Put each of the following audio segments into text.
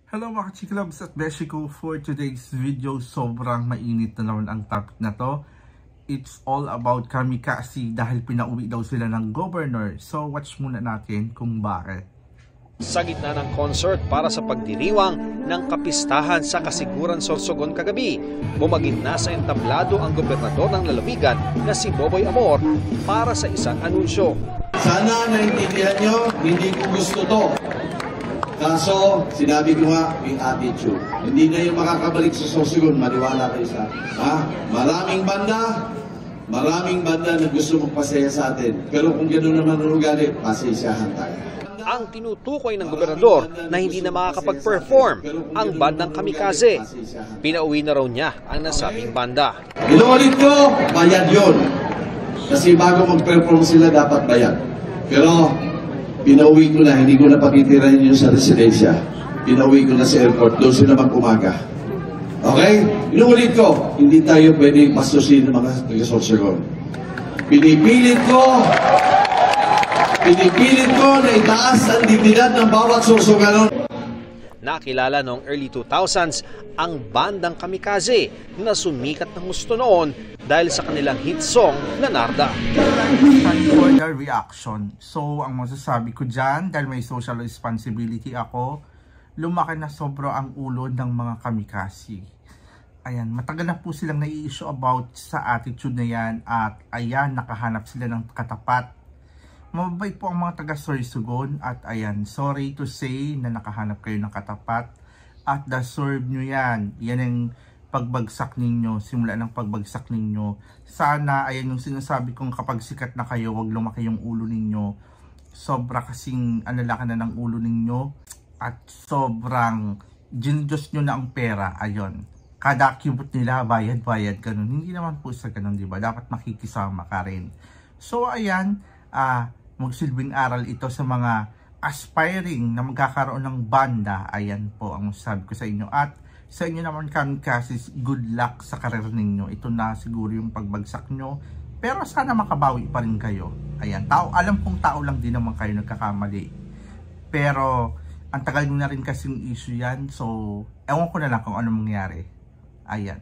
Hello mga Chiklabs at Beshiko, for today's video, sobrang mainit na naman ang topic na to. It's all about kamikaze dahil pinauwi daw sila ng governor. So watch muna natin kung bakit. Sa gitna ng concert para sa pagdiriwang ng kapistahan sa Kasiguran, Sorsogon kagabi, bumagin na sa entablado ang gobernador ng lalawigan na si Boboy Amor para sa isang anunsyo. Sana naintindihan nyo, hindi ko gusto to. Kaso, sinabi ko nga, may attitude. Hindi na yung makakabalik sa Sorsogon, maniwala kayo sa maraming banda na gusto magpasaya sa atin. Pero kung gano'n naman ang ugali, pasaysahan tayo. Ang tinutukoy ng gobernador na hindi na makakapag-perform ang bandang Kamikaze. Pinauwi na raw niya ang nasabing banda. Inuulit ko, bayad yun. Kasi bago mag-perform sila, dapat bayad. Pero, pinauwi ko na, hindi ko na pakitirahin yun sa residensya. Pinauwi ko na sa airport, doon sila mag-umaga. Okay? Inuulit ko, hindi tayo pwede pastusin ng mga taga-Sorsogon. Pinipilit ko na itaas ang dignidad ng bawat Sorsogon. Nakilala noong early 2000s ang bandang Kamikaze na sumikat ng gusto noon dahil sa kanilang hit song na Narda. For the reaction. So ang masasabi ko dyan, dahil may social responsibility ako, lumaki na sobra ang ulo ng mga kamikaze. Ayan, matagal na po silang nai-issue about sa attitude na yan at ayan, nakahanap sila ng katapat. Mababait po ang mga taga-Sorsogon at ayan, sorry to say na nakahanap kayo ng katapat at deserve nyo yan. Yan ang pagbagsak ninyo, simula ng pagbagsak ninyo. Sana, ayan yung sinasabi kong kapag sikat na kayo, wag lumaki yung ulo ninyo. Sobra kasing analakan na ng ulo ninyo at sobrang ginjos nyo na ang pera. Ayun, kada cubit nila, bayad-bayad, ganun. Hindi naman po sa ganun, diba? Dapat makikisama ka rin. So, ayan, magsilbing aral ito sa mga aspiring na magkakaroon ng banda. Ayan po ang masasabi ko sa inyo. At sa inyo naman kamikaze, good luck sa karir ninyo. Ito na siguro yung pagbagsak nyo. Pero sana makabawi pa rin kayo. Ayan, alam kong tao lang din naman kayo nagkakamali. Pero ang tagal nyo na rin kasing issue yan. So, ewan ko na lang kung ano mangyari. Ayan.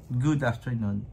Good afternoon.